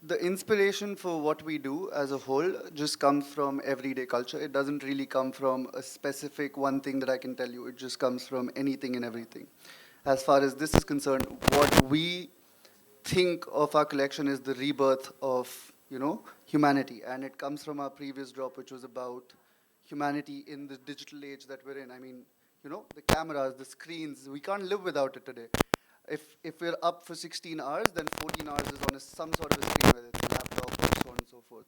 the inspiration for what we do as a whole just comes from everyday culture. It doesn't really come from a specific one thing that I can tell you. It just comes from anything and everything. As far as this is concerned, what we think of our collection is the rebirth of, humanity. And it comes from our previous drop, which was about humanity in the digital age that we're in. I mean, the cameras, the screens, we can't live without it today. If we're up for 16 hours, then 14 hours is on some sort of a screen, whether it's a laptop or so on and so forth.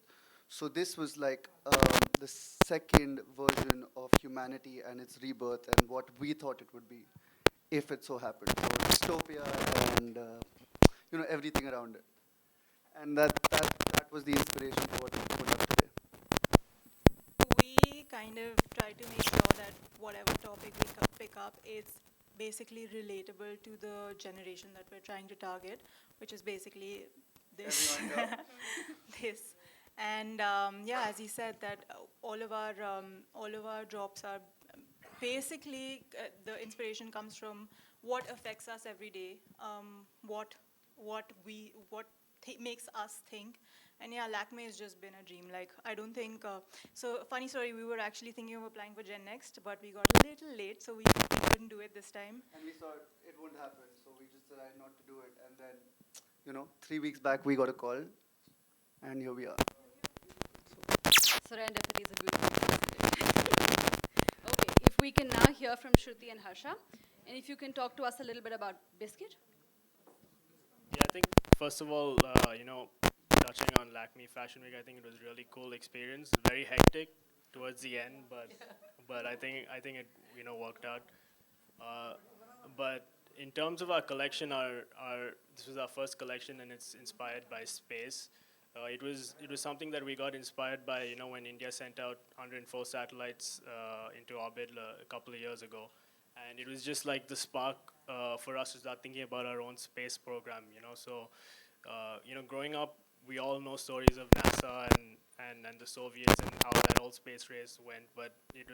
So this was like the second version of humanity and its rebirth and what we thought it would be, if it so happened. So dystopia and everything around it. And that was the inspiration for what we put up today. We kind of try to make sure that whatever topic we pick up is basically relatable to the generation that we're trying to target, which is basically this. Everyone go. This. And yeah, as he said, that all of our drops are basically the inspiration comes from what affects us every day, what makes us think. And yeah, Lakme has just been a dream. Like, I don't think, so funny story, we were actually thinking of applying for Gen Next, but we got a little late, so we couldn't do it this time. And we thought it wouldn't happen, so we just decided not to do it. And then, 3 weeks back, we got a call, and here we are. Serendipity is a beautiful thing. Okay, if we can now hear from Shruti and Harsha, and if you can talk to us a little bit about Biscuit. Yeah, I think first of all, touching on Lakme Fashion Week, I think it was a really cool experience. Very hectic towards the end, but I think it worked out. But in terms of our collection, this was our first collection, and it's inspired by space. It was something that we got inspired by, when India sent out 104 satellites into orbit a couple of years ago. And it was just like the spark for us to start thinking about our own space program, So, growing up, we all know stories of NASA and the Soviets and how that whole space race went. But it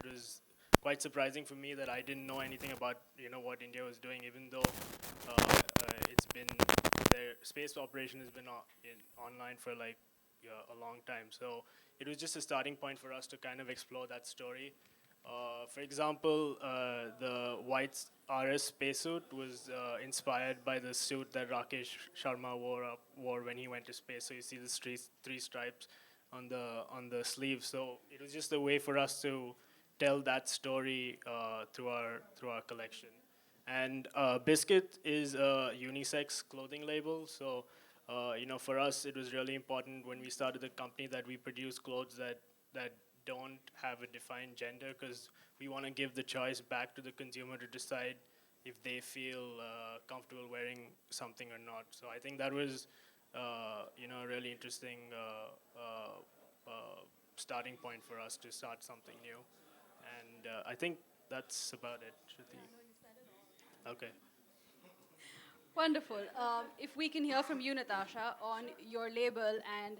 was quite surprising for me that I didn't know anything about, what India was doing, even though their space operation has been online for like a long time. So it was just a starting point for us to kind of explore that story. For example, the white RS spacesuit was inspired by the suit that Rakesh Sharma wore when he went to space. So you see the three stripes on the sleeve. So it was just a way for us to tell that story through our collection. And Biscuit is a unisex clothing label. So for us, it was really important when we started the company that we produce clothes that don't have a defined gender, because we want to give the choice back to the consumer to decide if they feel comfortable wearing something or not. So I think that was a really interesting starting point for us to start something new. And I think that's about it, Shruti. Okay. Wonderful. If we can hear from you, Natasha, on your label and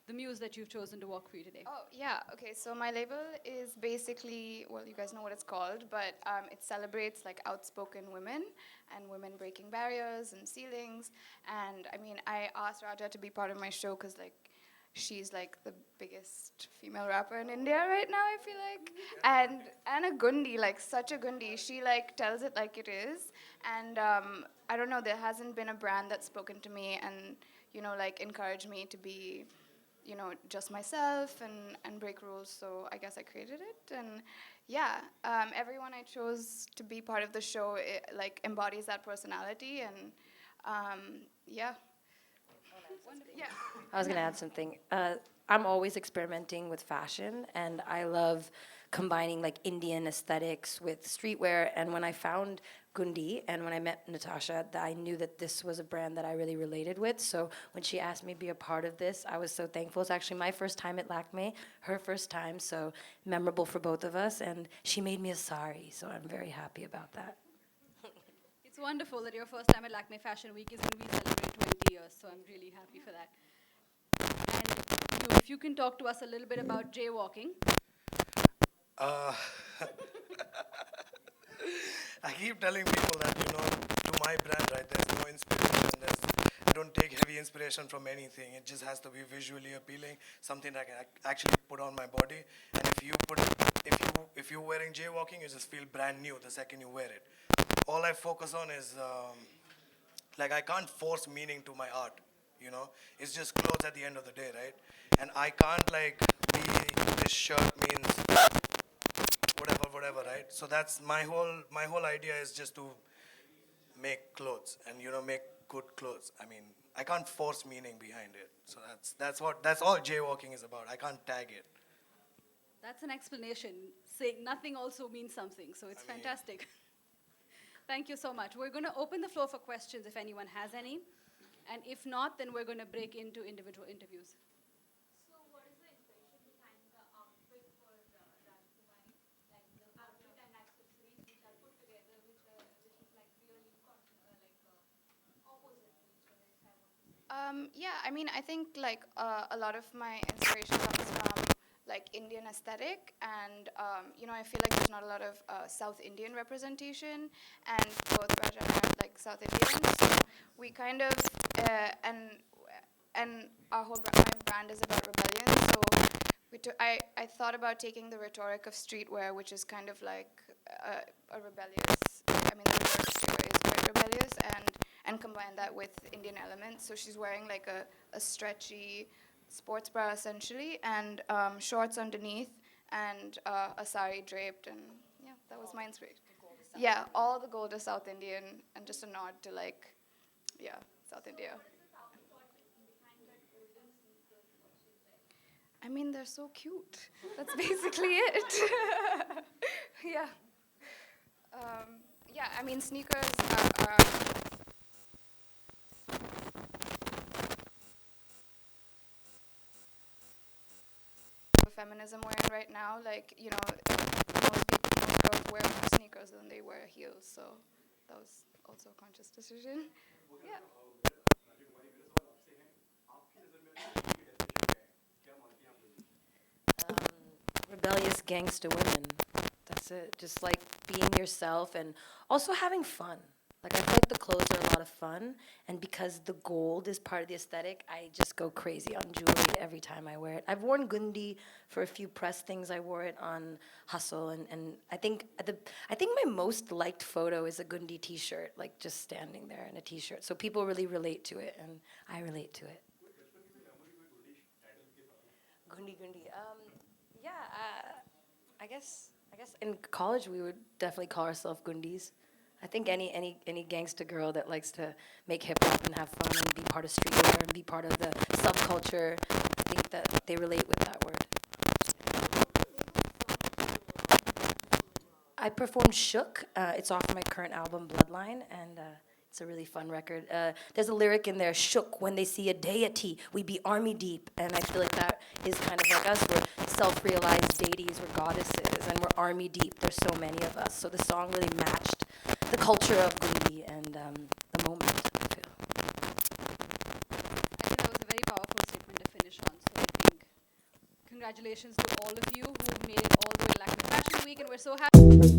the muse that you've chosen to walk for you today. Oh, yeah. Okay, so my label is basically, well, you guys know what it's called, but it celebrates like outspoken women and women breaking barriers and ceilings. And I mean, I asked Raja to be part of my show because like she's like the biggest female rapper in India right now, I feel like. And a Gundi, like such a Gundi. She like tells it like it is. And I don't know, there hasn't been a brand that's spoken to me and, like encouraged me to be, just myself and break rules. So I guess I created it. And yeah, everyone I chose to be part of the show, like embodies that personality. And yeah. Yeah. I was going to add something. I'm always experimenting with fashion, and I love combining like Indian aesthetics with streetwear. And when I found Gundi and when I met Natasha, I knew that this was a brand that I really related with. So when she asked me to be a part of this, I was so thankful. It's actually my first time at Lakme, her first time, so memorable for both of us. And she made me a sari, so I'm very happy about that. It's wonderful that your first time at Lakme Fashion Week is when we celebrate 20 years, so I'm really happy for that. And if you can talk to us a little bit about jaywalking. I keep telling people that, to my brand, right, there's no inspiration. I don't take heavy inspiration inspiration from anything. It just has to be visually appealing, something that I can actually put on my body. And if you're wearing jaywalking, you just feel brand new the second you wear it. All I focus on is like I can't force meaning to my art. You know, it's just clothes at the end of the day, right? And I can't like be this shirt means whatever, right? So that's my whole idea is just to make clothes and make good clothes. I mean, I can't force meaning behind it. So that's all jaywalking is about. I can't tag it. That's an explanation. Saying nothing also means something, so it's fantastic. Thank you so much. We're going to open the floor for questions if anyone has any. And if not, then we're going to break into individual interviews. So what is the inspiration behind the outfit for Kumari? Like the outfit and accessories which are put together, which is like really opposite to each other, if I want to say. Yeah, I mean, I think like a lot of my inspiration comes from like Indian aesthetic, and I feel like there's not a lot of South Indian representation, and both Raja and I are like South Indian, so we kind of and my brand is about rebellion, so I thought about taking the rhetoric of streetwear, which is kind of like a rebellious. I mean, the rhetoric of streetwear is quite rebellious, and combine that with Indian elements. So she's wearing like a stretchy sports bra essentially, and shorts underneath, and a sari draped, and yeah, that was my inspiration. Yeah, all the gold is South Indian, and just a nod to like, yeah, South India. I mean, they're so cute. That's basically it. Yeah. Yeah, I mean, sneakers are feminism we're in right now. Like, most girls wear more sneakers than they wear heels, so that was also a conscious decision. Yeah. Rebellious gangster women. That's it. Just like being yourself and also having fun. Like I feel like the clothes are a lot of fun, and because the gold is part of the aesthetic, I just go crazy on jewelry every time I wear it. I've worn Gundi for a few press things. I wore it on Hustle, and I think my most liked photo is a Gundi T-shirt, like just standing there in a T-shirt. So people really relate to it, and I relate to it. Gundi. Yeah, I guess in college we would definitely call ourselves Gundis. I think any gangster girl that likes to make hip hop and have fun and be part of streetwear and be part of the subculture, I think that they relate with that word. I performed Shook. It's off my current album, Bloodline, and it's a really fun record. There's a lyric in there, Shook, when they see a deity, we be army deep. And I feel like that is kind of like us. We're self-realized deities, we're goddesses, and we're army deep. There's so many of us. So the song really matched the culture of Gundi and the moment, I feel. I think that was a very powerful statement to finish on. So I think congratulations to all of you who made it all the way to Lakme Fashion Week, and we're so happy.